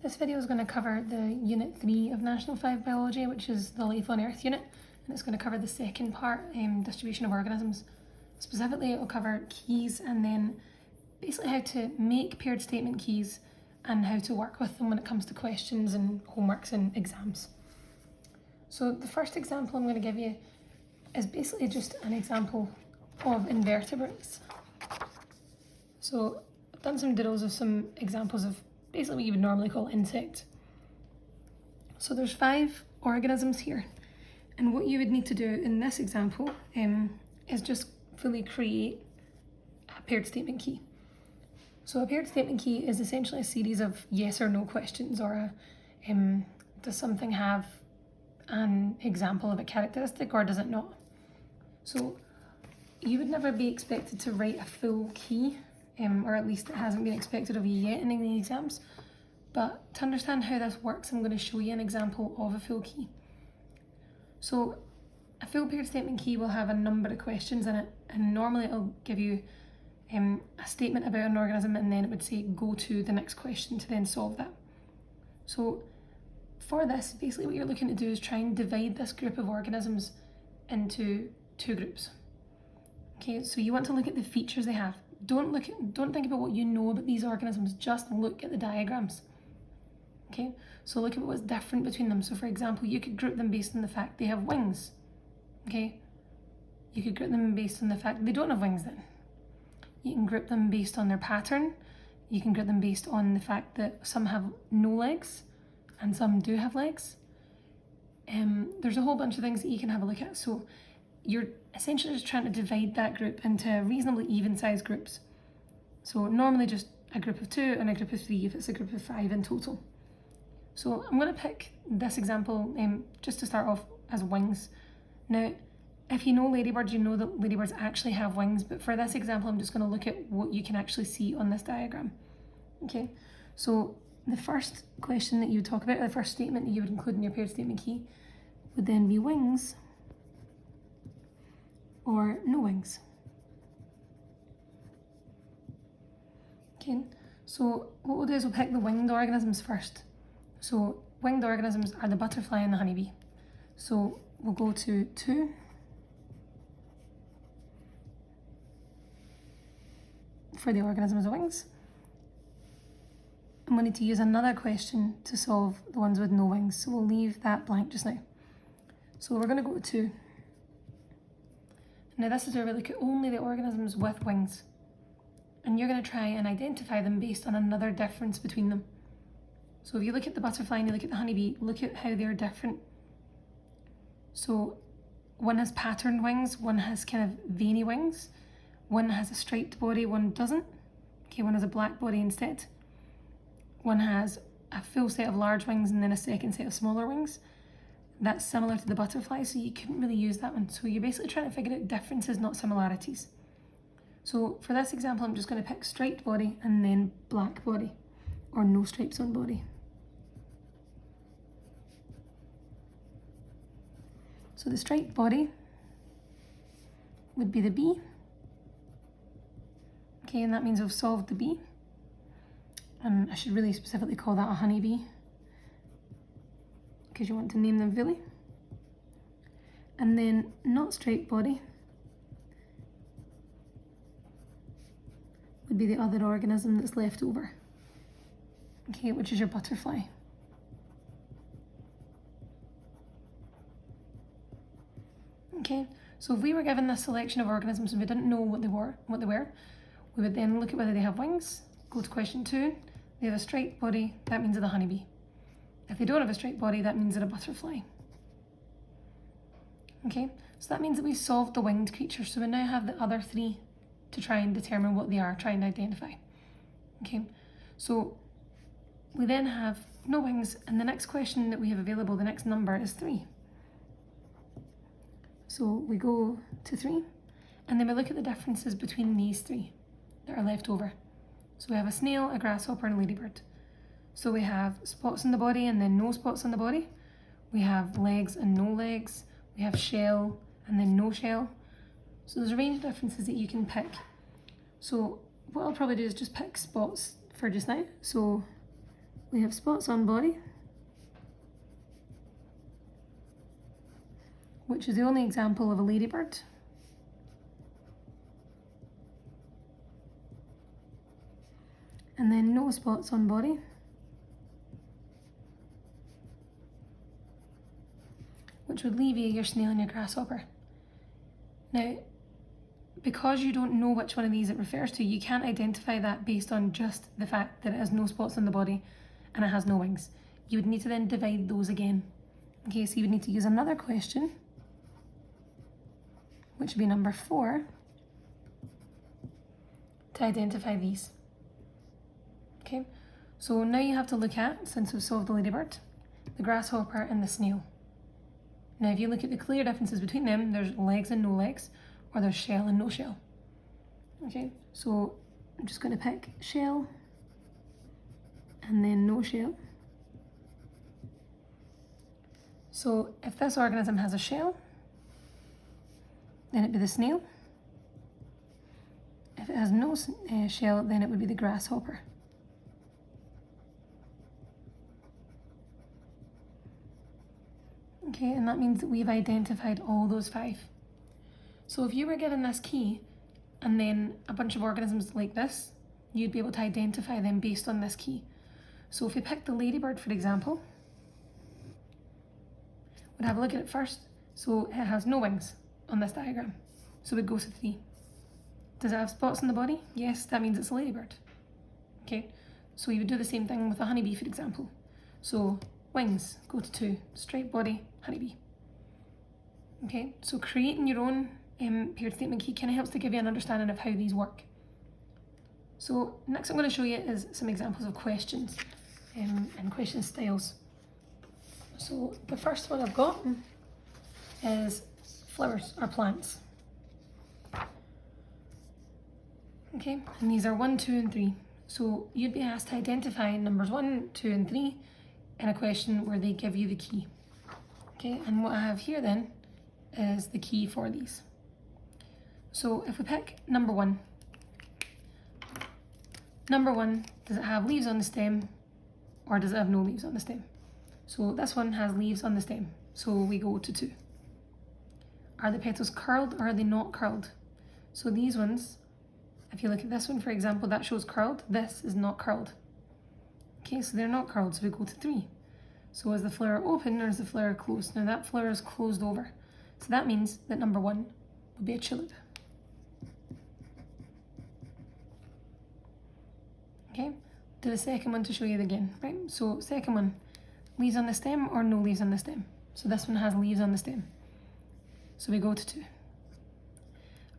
This video is going to cover the Unit 3 of National 5 Biology, which is the Life on Earth unit, and it's going to cover the second part, distribution of organisms. Specifically, it will cover keys and then basically how to make paired statement keys and how to work with them when it comes to questions and homeworks and exams. So the first example I'm going to give you is basically just an example of invertebrates. So I've done some doodles of some examples of basically what you would normally call insects. So there's 5 organisms here, and what you would need to do in this example is just fully create a paired statement key. So a paired statement key is essentially a series of yes or no questions, or does something have an example of a characteristic or does it not? So you would never be expected to write a full key, or at least it hasn't been expected of you yet in any exams. But to understand how this works, I'm going to show you an example of a full key. So a full paired statement key will have a number of questions in it, and normally it'll give you a statement about an organism, and then it would say go to the next question to then solve that. So for this, basically what you're looking to do is try and divide this group of organisms into 2 groups. Okay, so you want to look at the features they have. Don't think about what you know about these organisms, just look at the diagrams. Okay, so look at what's different between them. So for example, you could group them based on the fact they have wings. Okay, you could group them based on the fact they don't have wings then. You can group them based on their pattern. You can group them based on the fact that some have no legs and some do have legs. There's a whole bunch of things that you can have a look at. So you're essentially just trying to divide that group into reasonably even sized groups. So normally just a group of 2 and a group of 3 if it's a group of 5 in total. So I'm going to pick this example just to start off as wings. Now, if you know ladybirds, you know that ladybirds actually have wings, but for this example, I'm just going to look at what you can actually see on this diagram. Okay, so the first question that you would talk about, the first statement that you would include in your paired statement key, would then be wings or no wings. Okay, so what we'll do is we'll pick the winged organisms first. So winged organisms are the butterfly and the honeybee. So we'll go to 2. For the organisms with wings. And we need to use another question to solve the ones with no wings. So we'll leave that blank just now. So we're going to go to 2. Now this is where we look at only the organisms with wings. And you're going to try and identify them based on another difference between them. So if you look at the butterfly and you look at the honeybee, look at how they're different. So one has patterned wings, one has kind of veiny wings, one has a striped body, one doesn't. Okay, one has a black body instead. One has a full set of large wings and then a second set of smaller wings. That's similar to the butterfly, so you couldn't really use that one. So you're basically trying to figure out differences, not similarities. So for this example, I'm just going to pick striped body and then black body, or no stripes on body. So the striped body would be the bee. Okay, and that means we've solved the bee. And I should really specifically call that a honeybee, because you want to name them fully. And then not striped body would be the other organism that's left over. Okay, which is your butterfly. Okay, so if we were given this selection of organisms and we didn't know what they were, we would then look at whether they have wings, go to question 2, they have a striped body, that means they're the honeybee. If they don't have a striped body, that means they're a butterfly. Okay, so that means that we've solved the winged creature, so we now have the other 3 to try and determine what they are, try and identify. Okay, so we then have no wings, and the next question that we have available, the next number is 3. So we go to 3, and then we look at the differences between these 3 that are left over. So we have a snail, a grasshopper, and a ladybird. So we have spots on the body and then no spots on the body. We have legs and no legs. We have shell and then no shell. So there's a range of differences that you can pick. So what I'll probably do is just pick spots for just now. So we have spots on body, which is the only example of a ladybird. And then no spots on body, which would leave you your snail and your grasshopper. Now, because you don't know which one of these it refers to, you can't identify that based on just the fact that it has no spots on the body and it has no wings. You would need to then divide those again. Okay, so you would need to use another question, which would be number 4, to identify these. Okay, so now you have to look at, since we've solved the ladybird, the grasshopper and the snail. Now if you look at the clear differences between them, there's legs and no legs, or there's shell and no shell. Okay, so I'm just going to pick shell and then no shell. So if this organism has a shell, then it'd be the snail. If it has no shell, then it would be the grasshopper. Okay, and that means that we've identified all those 5. So if you were given this key and then a bunch of organisms like this, you'd be able to identify them based on this key. So if we pick the ladybird, for example, we'd have a look at it first. So it has no wings on this diagram. So we'd go to 3. Does it have spots on the body? Yes, that means it's a ladybird. Okay, so you would do the same thing with a honeybee, for example. So wings, go to 2, straight body, honeybee. Okay, so creating your own paired statement key kind of helps to give you an understanding of how these work. So next I'm going to show you is some examples of questions and question styles. So the first one I've got is flowers or plants. Okay, and these are 1, 2, and 3. So you'd be asked to identify numbers 1, 2, and 3 in a question where they give you the key. Okay, and what I have here then is the key for these. So if we pick number 1, does it have leaves on the stem or does it have no leaves on the stem? So this one has leaves on the stem, so we go to 2. Are the petals curled or are they not curled? So these ones, if you look at this one, for example, that shows curled. This is not curled. Okay, so they're not curled, so we go to 3. So is the flower open or is the flower closed? Now that flower is closed over. So that means that number 1 would be a tulip. Okay, do the second one to show you again, right? So second one, leaves on the stem or no leaves on the stem? So this one has leaves on the stem. So we go to 2.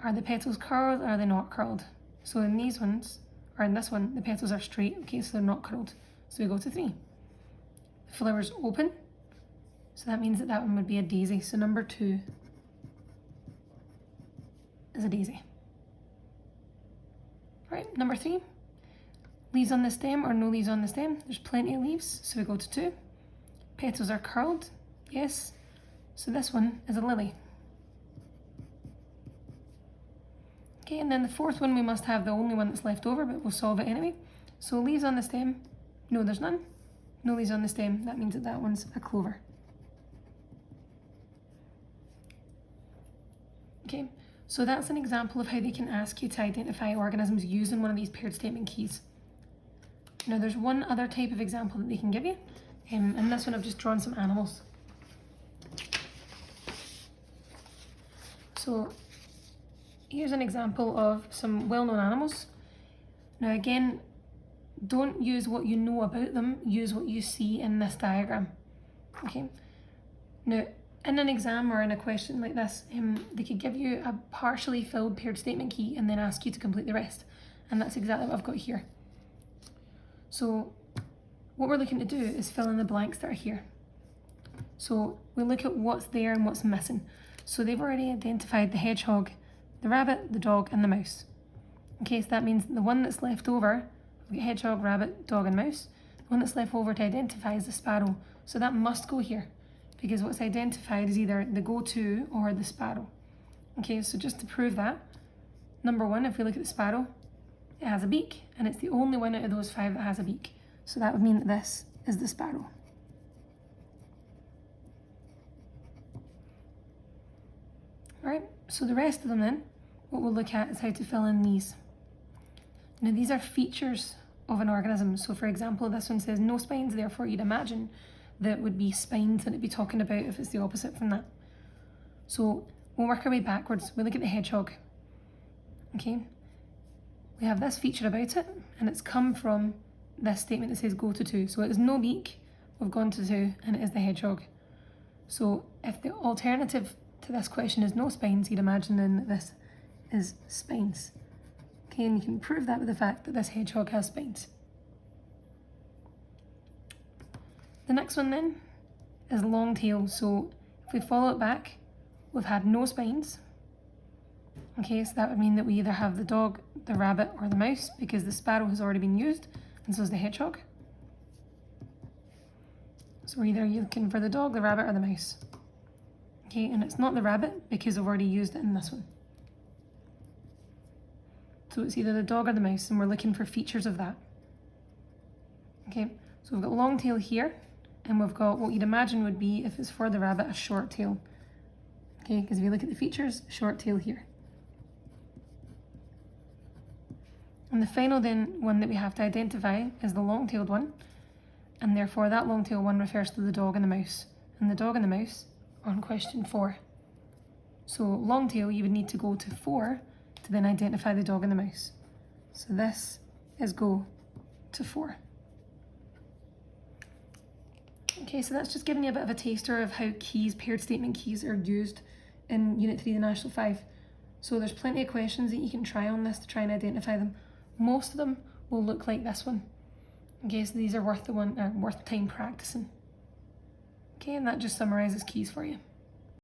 Are the petals curled or are they not curled? So in these ones, or in this one, the petals are straight, okay, so they're not curled. So we go to 3. The flower's open, so that means that that one would be a daisy. So number 2 is a daisy. Right, number 3, leaves on the stem or no leaves on the stem? There's plenty of leaves, so we go to 2. Petals are curled, yes, so this one is a lily. Okay, and then the fourth one, we must have the only one that's left over, but we'll solve it anyway. So leaves on the stem, no, there's none. No leaves on the stem, that means that that one's a clover. Okay, so that's an example of how they can ask you to identify organisms using one of these paired statement keys. Now there's one other type of example that they can give you, and this one I've just drawn some animals. So here's an example of some well-known animals. Now again, don't use what you know about them, use what you see in this diagram. Okay. Now, in an exam or in a question like this, they could give you a partially filled paired statement key and then ask you to complete the rest. And that's exactly what I've got here. So what we're looking to do is fill in the blanks that are here. So we look at what's there and what's missing. So they've already identified the hedgehog, the rabbit, the dog, and the mouse. Okay, so that means the one that's left over, we've got hedgehog, rabbit, dog, and mouse. The one that's left over to identify is the sparrow. So that must go here, because what's identified is either the go-to or the sparrow. Okay, so just to prove that, number 1, if we look at the sparrow, it has a beak, and it's the only one out of those 5 that has a beak. So that would mean that this is the sparrow. Right, so the rest of them then, what we'll look at is how to fill in these. Now these are features of an organism. So for example, this one says no spines, therefore you'd imagine that would be spines that it'd be talking about if it's the opposite from that. So we'll work our way backwards. We look at the hedgehog. Okay, we have this feature about it, and it's come from this statement that says go to 2. So it is no beak, we've gone to 2, and it is the hedgehog. So if the alternative to this question is no spines, you'd imagine then that this is spines. Okay, and you can prove that with the fact that this hedgehog has spines. The next one then is long tail. So if we follow it back, we've had no spines. Okay, so that would mean that we either have the dog, the rabbit, or the mouse, because the sparrow has already been used, and so is the hedgehog. So we're either looking for the dog, the rabbit, or the mouse. Okay, and it's not the rabbit because I've already used it in this one. So it's either the dog or the mouse, and we're looking for features of that. Okay, so we've got long tail here, and we've got what you'd imagine would be, if it's for the rabbit, a short tail. Okay, because if you look at the features, short tail here. And the final then one that we have to identify is the long-tailed one, and therefore that long-tailed one refers to the dog and the mouse. And the dog and the mouse are on question 4. So long tail, you would need to go to 4 to then identify the dog and the mouse. So this is go to 4. Okay, so that's just giving you a bit of a taster of how keys, paired statement keys, are used in Unit 3, the National 5. So there's plenty of questions that you can try on this to try and identify them. Most of them will look like this one. Okay, so these are worth time practicing. Okay, and that just summarises keys for you.